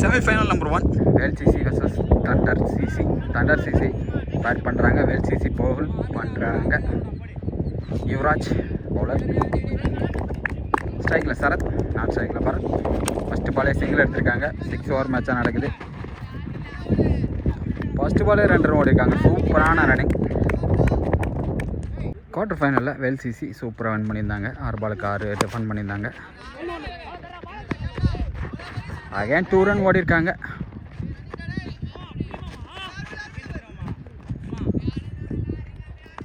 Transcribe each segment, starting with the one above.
Semi-final number 1 வேல்சிசி vs Thunder CC bat பண்ணுறாங்க. வேல்சிசி பவுல் பண்ணுறாங்க. யுவராஜ் பவுலர், ஸ்ட்ரைக்கில் சரத், நான் ஸ்ட்ரைக்கில் பரத். ஃபஸ்ட்டு பாலே சிங்கிள் எடுத்திருக்காங்க. 6 ஓவர் மேட்சாக நடக்குது. ஃபஸ்ட்டு பாலே 2 ரன் ஓடிருக்காங்க. சூப்பரான ரன்னிங். குவார்டர் ஃபைனலில் வேல்சிசி சூப்பராக வின் பண்ணியிருந்தாங்க. 6 பாலுக்கு 6 டிஃபன் பண்ணியிருந்தாங்க. அகைன் 2 ரன் ஓடிருக்காங்க.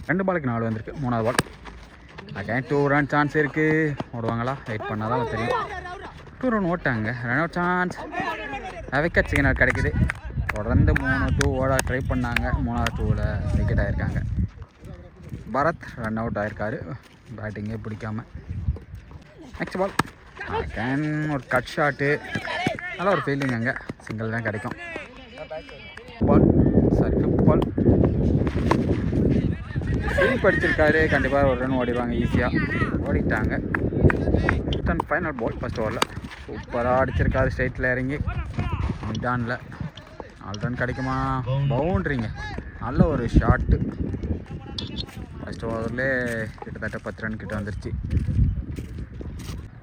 ரெண்டு பாலுக்கு 4 வந்திருக்கு. 3வது பால் அகைன் 2 ரன் சான்ஸ் இருக்குது. ஓடுவாங்களா? வெயிட் பண்ணால் தான் தெரியும். 2 ரன் ஓட்டாங்க. Run out chance. Wicket signal கிடைக்குது. தொடர்ந்து 3-2 ஓட ட்ரை பண்ணாங்க. 3வது 2ல் விக்கெட் ஆகிருக்காங்க. பரத் ரன் அவுட் ஆகிருக்காரு, பேட்டிங்கே பிடிக்காம. நெக்ஸ்ட் பால் அகைன் ஒரு கட் ஷாட்டு. நல்லா ஒரு ஃபீல்டிங். அங்கே சிங்கிள் தான் கிடைக்கும். பால் சாரி 5th பால் ஸ்வீப் அடிச்சிருக்காரு. கண்டிப்பாக ஒரு ரன் ஓடிடுவாங்க. ஈஸியாக ஓடிட்டாங்க. அண்ட் ஃபைனல் பால் ஃபஸ்ட் ஓவரில் சூப்பராக அடிச்சிருக்காரு. ஸ்ட்ரைட்டில் இறங்கி மிட்டானில் 4 ரன் கிடைக்குமா? பவுண்ட்ரிங்க. நல்ல ஒரு ஷாட்டு. ஃபஸ்ட் ஓவர்லேயே கிட்டத்தட்ட 10 ரன் கிட்ட வந்துருச்சு.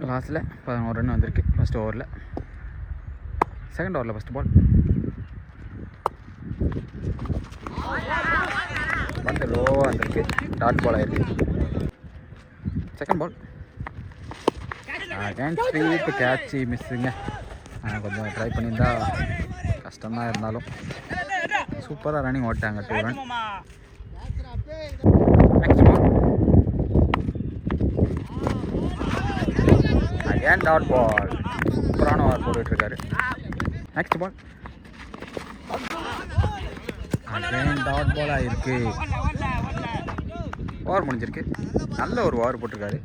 லாஸ்ட்டில் 11 ரன் வந்திருக்கு ஃபஸ்ட் ஓவரில். செகண்ட் ஓவரில் ஃபஸ்ட் பால் பந்து லோவாக வந்திருக்கு. டாட் பால் ஆகிருக்கு. செகண்ட் பால் அகைன் ஸ்வீப் கேட்சி மிஸ்ஸுங்க. கொஞ்சம் ட்ரை பண்ணியிருந்தா கஷ்டமாக இருந்தாலும் சூப்பராக ரன்னிங் ஓட்டாங்க. 2 run. Next ball again dot ball. சூப்பரான ஓவர் போட்டுட்ருக்காரு. Next ball again dot ball ஆகிருக்கு. ஓவர் முடிஞ்சிருக்கு. நல்ல ஒரு ஓவர் போட்டிருக்காரு.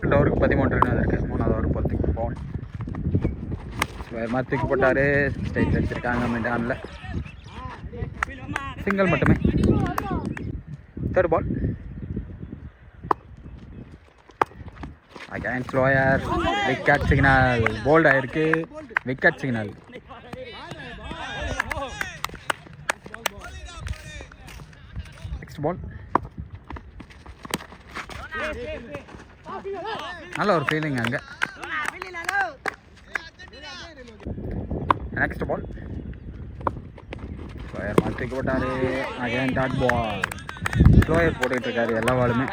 2 ஓவருக்கு 13 ரன் வந்திருக்கு. 3வது ஓவர் 10 பவுன். வேறு மாதிரி தூக்கி போட்டார். ஸ்ட்ரைட் அடிச்சிருக்காங்க மிட்டானில். சிங்கிள் மட்டுமே. Third ball again slower. Wicket signal. Bowled ஆகிருக்கு. Wicket signal. நெக்ஸ்ட் பால் நல்ல ஒரு ஃபீலிங் அங்கே. நெக்ஸ்ட் பால் ஸ்லோயர் மாற்றிக்கு போட்டார். அகைன் டாட் பால். ஸ்லோயர் போட்டுக்கிட்டு எல்லா பாலுமே.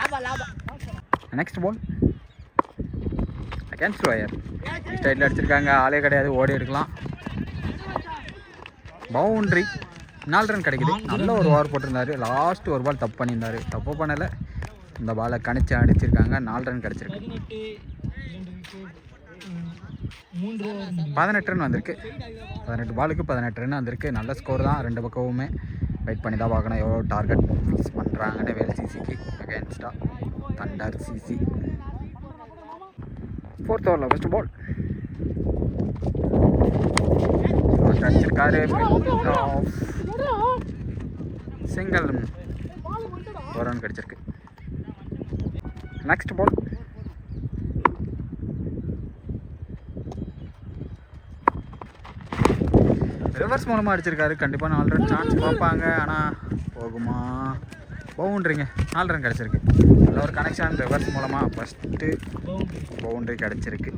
Next ball again slower. ஸ்டைலில் அடிச்சிருக்காங்க. ஆளே கிடையாது. ஓடி எடுக்கலாம். பவுண்ட்ரி. 4 ரன் கிடைக்குது. நல்ல ஒரு ஓவர் போட்டிருந்தாரு. லாஸ்ட்டு ஒரு பால் தப்பு பண்ணியிருந்தார். தப்பு பண்ணலை. இந்த பாலை கணிச்சு அடிச்சிருக்காங்க. 4 ரன் கிடச்சிருக்கு. 18 ரன் வந்திருக்கு. 18 பாலுக்கு 18 ரன் வந்திருக்கு. நல்ல ஸ்கோர் தான். 2 பக்கமுமே. வெயிட் பண்ணி தான் பார்க்கணும் எவ்வளோ டார்கெட் ஃபிக்ஸ் பண்ணுறாங்கன்னு வேல்சிசிக்கு அகேன்ஸ்டாக தண்டர் சிசி. 4th ஓவரில் ஃபஸ்ட் பால் அடிச்சிருக்காரு. சிங்கிள். 1 ரன் கிடச்சிருக்கு. நெக்ஸ்ட் பால் ரிவர்ஸ் மூலமாக அடிச்சிருக்காரு. கண்டிப்பாக 4 ரன் சான்ஸ் பார்ப்பாங்க. ஆனால் போகுமா? பவுண்ட்ரிங்க 4 ரன் கிடச்சிருக்கு. நல்ல ஒரு கனெக்ஷன் ரிவர்ஸ் மூலமாக ஃபஸ்ட்டு பவுண்ட்ரி கிடச்சிருக்கு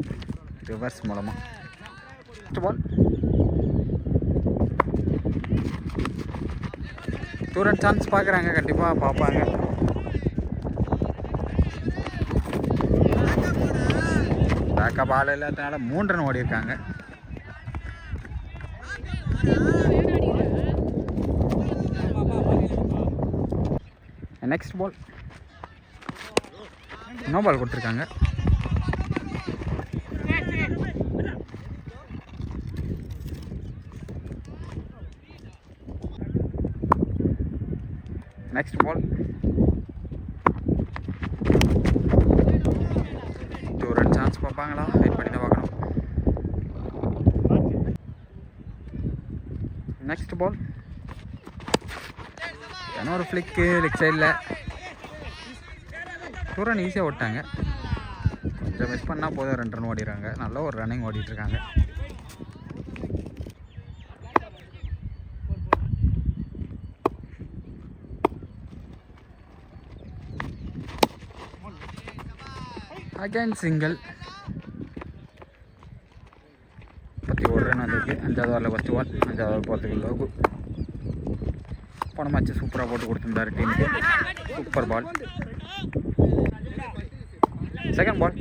ரிவர்ஸ் மூலமாக. ஃபஸ்ட் பால் 2 ரன் சான்ஸ் பார்க்குறாங்க, கண்டிப்பாக பார்ப்பாங்க. பேக்கப் பால் இல்லாததுனால 3 ரன் ஓடி இருக்காங்க. நெக்ஸ்ட் பால் நோ பால் கொடுத்துருக்காங்க. நெக்ஸ்ட் பால் 2 ரன் சான்ஸ் பார்ப்பாங்களா? வெயிட் பண்ணி தான் பார்க்கணும். நெக்ஸ்ட் பால் ஒரு ஃப்ளிக்கு லெக் சைடில் 2 ரன் ஈஸியாக ஓட்டாங்க. கொஞ்சம் மிஸ் பண்ணால் போதும் 2 ரன் ஓடிடுறாங்க. நல்ல ஒரு ரன்னிங் ஓடிட்டுருக்காங்க. அகைன் சிங்கிள் 31 ரன் வந்திருக்கு. 5வது ஓவரில் ஃபஸ்ட்டு பால். 5வது ஓவர் போகிறதுக்கு லோகு போன மேட்ச் சூப்பராக போட்டு கொடுத்துருந்தாரு டீமுக்கு. சூப்பர் பால். செகண்ட் பால்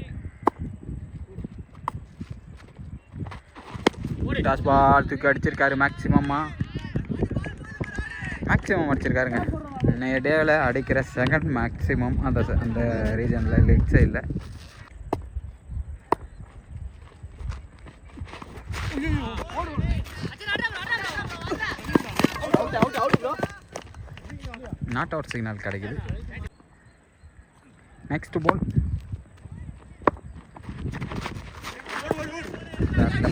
டாஸ் பால் தூக்கி அடிச்சிருக்காரு. மேக்ஸிமம் அடிச்சிருக்காருங்க. இன்னைய டேவில் அடிக்கிற செகண்ட் மேக்ஸிமம் அந்த ரீஜனில் லெக் சைடில். நாட் அவுட் சிக்னல் கிடைக்குது. நெக்ஸ்ட் பால்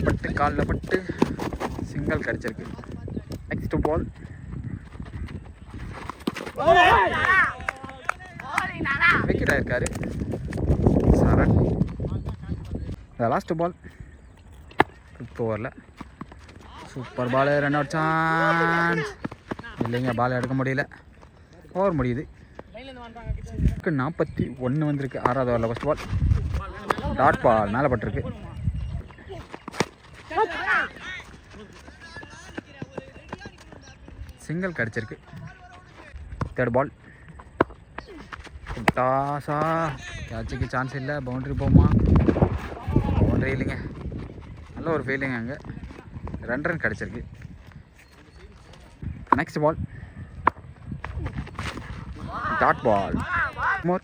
பட்டு காலில் பட்டு சிங்கிள் கிடைச்சிருக்கு. நெக்ஸ்ட் பால் விக்கெட் ஆயிருக்காரு சரண். லாஸ்ட் பால் 5th ஓவரில் சூப்பர் பால். 2 அவுட் சான்ஸ் இல்லைங்க, பால் எடுக்க முடியல. ஓவர் முடியுது. 41 வந்திருக்கு 6வது ஓவரில். ஃபஸ்ட் பால் டாட் பால் மேலே பட்டிருக்கு. சிங்கிள் கிடச்சிருக்கு. 3rd பால் டாஸா கேட்சுக்கு சான்ஸ் இல்லை. பவுண்ட்ரி போமா? பவுண்ட்ரி இல்லைங்க. நல்ல ஒரு ஃபீலிங் அங்கே. 2 ரன் கிடச்சிருக்கு. Next ball dot ball. More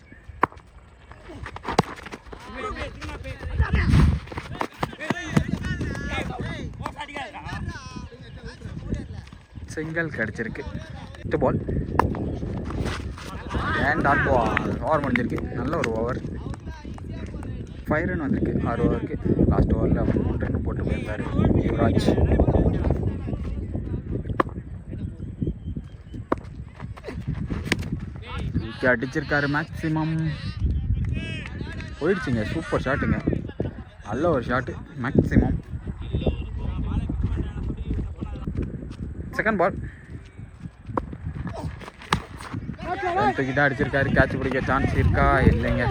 single கிடச்சிருக்கு. 5th ball and dot ball. Over முடிஞ்சிருக்கு. நல்ல ஒரு ஓவர். 5 ரன் வந்திருக்கு 6 ஓவருக்கு. லாஸ்ட் ஓவரில் 3 ரன் போட்டு போயிருந்தார் யுவராஜ். அடிச்சிருக்காரு. மேக்ஸிமம் போயிடுச்சுங்க. சூப்பர் ஷாட்டுங்க. நல்ல ஒரு ஷாட்டு மேக்ஸிமம். செகண்ட் பால் தூக்கிட்டு அடிச்சிருக்காரு. கேட்ச் பிடிக்க சான்ஸ் இருக்கா? இல்லைங்க,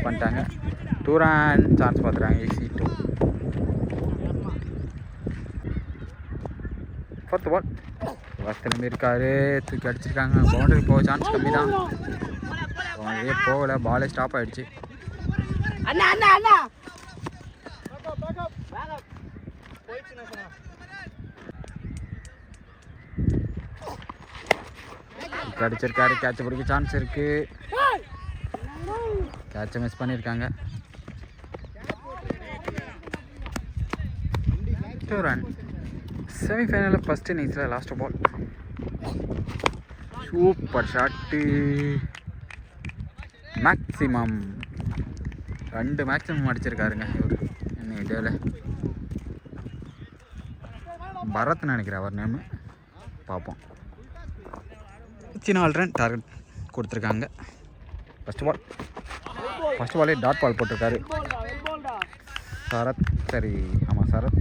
பண்ணிட்டாங்க. 2 ரன் சான்ஸ் பார்த்துறாங்க. ஈஸி 2. 4th பால் திரும்பி இருக்காரு. தூக்கி அடிச்சிருக்காங்க. பவுண்டரி போக சான்ஸ் கம்மி தான். பவுண்டரியே போகலை. பாலே ஸ்டாப் ஆகிடுச்சு. அடிச்சிருக்காரு. கேட்ச் பிடிக்க சான்ஸ் இருக்கு. கேட்சை மிஸ் பண்ணியிருக்காங்க. 2 ரன். செமிஃபைனலில் ஃபஸ்ட் இன்னிங்ஸில் last ball super shot. Maximum 2 maximum அடிச்சிருக்காருங்க இவர் இன்னைக்கு டேவில். பரத்னு நினைக்கிறேன் அவர் நேமு. பார்ப்போம். 4 ரன் டார்கெட் கொடுத்துருக்காங்க. ஃபஸ்ட் பாலே டாட் பால் போட்டிருக்காரு சரத். சரி, ஆமாம் சரத்.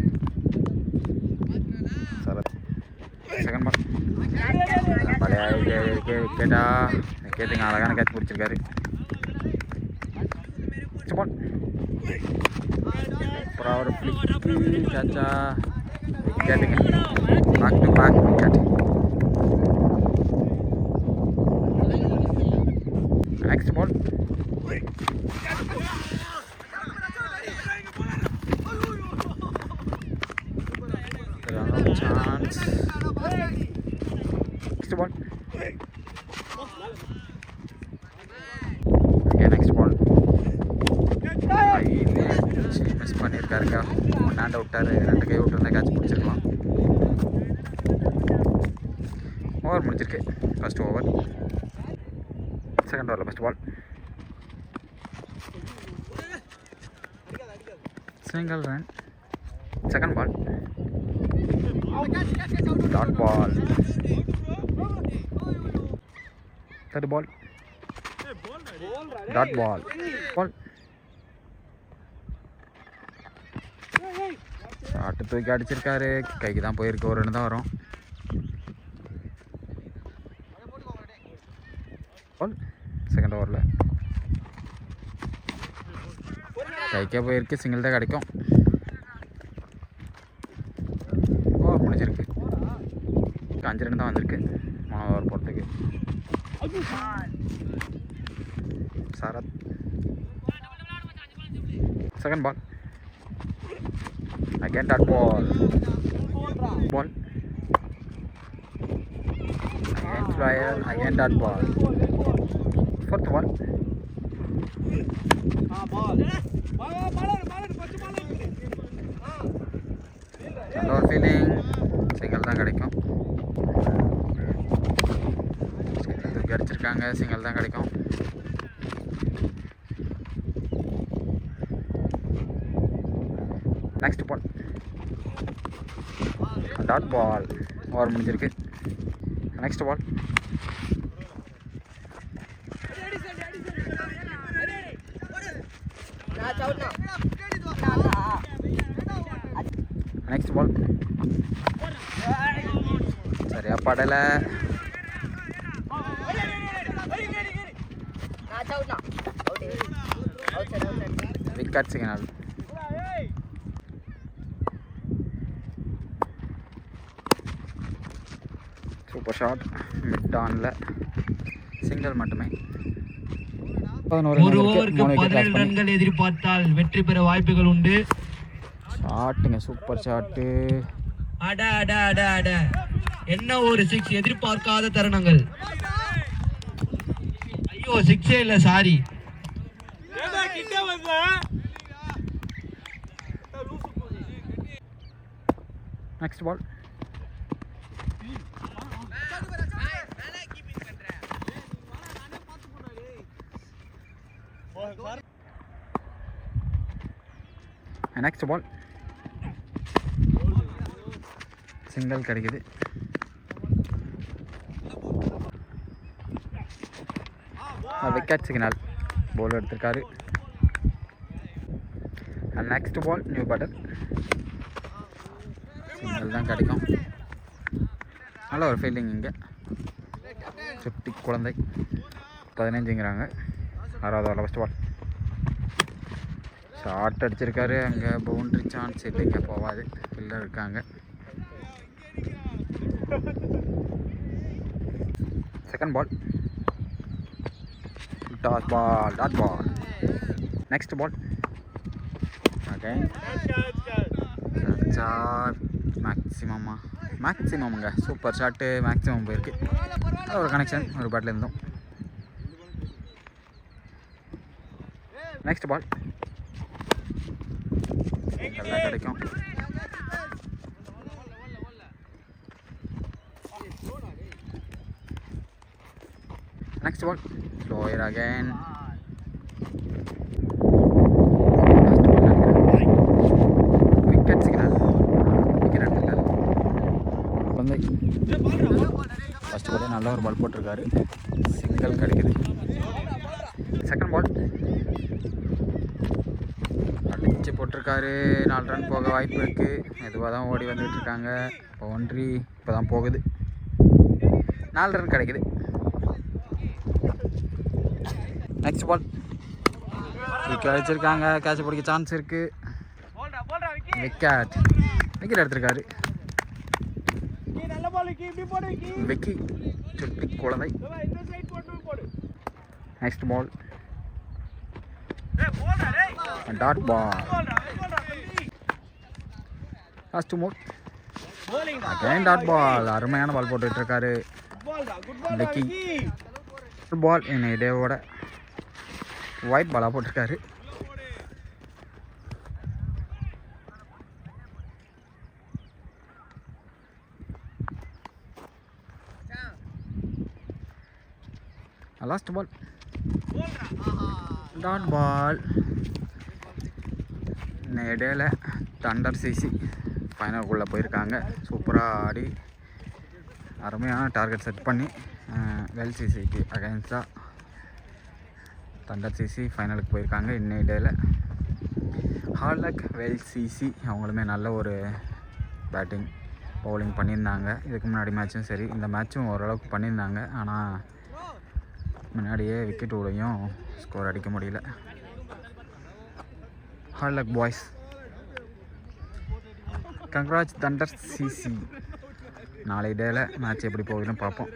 செகண்ட் பால் கேட்டா கேட்டுங்க, அழகான கேட்ச் பிடிச்சிருக்காரு. அப்புறம் ஒரு ஃப்ளிக்கு கேட்சா கேட்டுங்க, பேக் டு பேக் கேட். Next ball. Chance. Next ball. Next ball miss பண்ணியிருக்காருங்க. ஒன்னாண்ட விட்டார், 2 கை விட்டுருந்தா கேட்ச் பிடிச்சிருக்கலாம். ஓவர் முடிஞ்சிருக்கு. First over. செகண்ட் ஓவரில் first ball. Single run. Second ball. Dot ball. Third ball. Dot ball. Ball shot தூக்கி அடிச்சிருக்காரு. கைக்கு தான் போயிருக்கு. ஒரு ரன் தான் வரும். பால். செகண்ட் ஓவரில் கைக்கே போயிருக்கு. சிங்கிள் தான் கிடைக்கும். ஓவர் முடிஞ்சிருக்கு. 5 ரன் தான் வந்திருக்கு 3 ஓவர் போகிறதுக்கு. Sarath. Second ball. Again dot ball. Ball. Again flyer. Again dot ball. Fourth ball. Lower feeling. Single தான் கிடைக்கும். சிங்கிள் அடிச்சிருக்காங்க. சிங்கிள் தான் கிடைக்கும். Next ball. Dot ball. Over முடிஞ்சிருக்கு. Next ball. Next ball. சரியா படலை. Wicket signal. Super shot. மிட் ஆனில் சிங்கிள் மட்டுமே. 11 ஓவருக்கு 17 ரன்கள் எதிர்பார்த்தால் வெற்றி பெற வாய்ப்புகள் உண்டு. ஷாட்டுங்க, சூப்பர் ஷாட்டு. அட அட அட அட, என்ன ஒரு 6! எதிர்பார்க்காத தருணங்கள். ஐயோ, 6 இல்ல, sorry. Next ball. Next ball. Single கிடைக்குது. Wicket signal. போல் எடுத்திருக்காரு. Next ball. New batter. Single தான் கிடைக்கும். நல்ல ஒரு ஃபீல்டிங். இங்கே சுட்டி குழந்தை 15ங்கிறாங்க. 6வது ஓவரில் ஃபஸ்ட் பால். ஷார்ட் அடிச்சிருக்காரு. அங்கே பவுண்ட்ரி சான்ஸ் இல்லைங்க, போகாது. ஃபீல்டர் இருக்காங்க. Second ball. டாஸ் பால். Dot ball. Next ball. Again மேக்ஸிமம்ங்க. Super shot. மேக்ஸிமம் போயிருக்கு. ஒரு கனெக்ஷன் ஒரு பேட்டில் இருந்தோம். Next ball. நல்லா கிடைக்கும். Next ball. Slower again. Wicket signal. Wicket எடுத்துருக்காரு. குழந்தை ஃபஸ்ட் பாலே நல்ல ஒரு பால் போட்டிருக்காரு. சிங்கிள் கிடைக்குது. Second ball. அடிச்சு போட்டிருக்காரு. 4 ரன் போக வாய்ப்பு இருக்குது. மெதுவாக தான் ஓடி வந்துட்டு இருக்காங்க. பவுண்ட்ரி இப்போ தான் போகுது. 4 ரன் கிடைக்குது. நெக்ஸ்ட் பால் விக்கெட் அடிச்சிருக்காங்க. கேட்ச் பிடிக்க சான்ஸ் இருக்கு. விக்கெட் எடுத்திருக்காரு விக்கி சுட்டி குழந்தை. Next ball dot ball. First மூட் அகைன் டாட் பால். அருமையான பால் போட்டுட்டு இருக்காரு விக்கி. பால் என்ன இடையோட ஒயிட் பாலாக போட்டிருக்காரு. Last ball dot ball. இந்த இடையில தண்டர் சிசி ஃபைனலுக்குள்ளே போயிருக்காங்க. சூப்பராக ஆடி அருமையான டார்கெட் செட் பண்ணி வெல் சிசிக்கு அகைன்ஸ்டாக தண்டர் சிசி ஃபைனலுக்கு போயிருக்காங்க. இன்னும் இடையில ஹார்லக் வெல் சிசி அவங்களுமே நல்ல ஒரு பேட்டிங் பவுலிங் பண்ணியிருந்தாங்க. இதுக்கு முன்னாடி மேட்சும் சரி, இந்த மேட்சும் ஓரளவுக்கு பண்ணியிருந்தாங்க. ஆனால் முன்னாடியே விக்கெட் விடையும் ஸ்கோர் அடிக்க முடியல. ஹார்லக் பாய்ஸ், கங்க்ராட்ஸ் தண்டர் சிசி. நாளை டேல மேட்ச் எப்படி போகுதுன்னு பார்ப்போம்.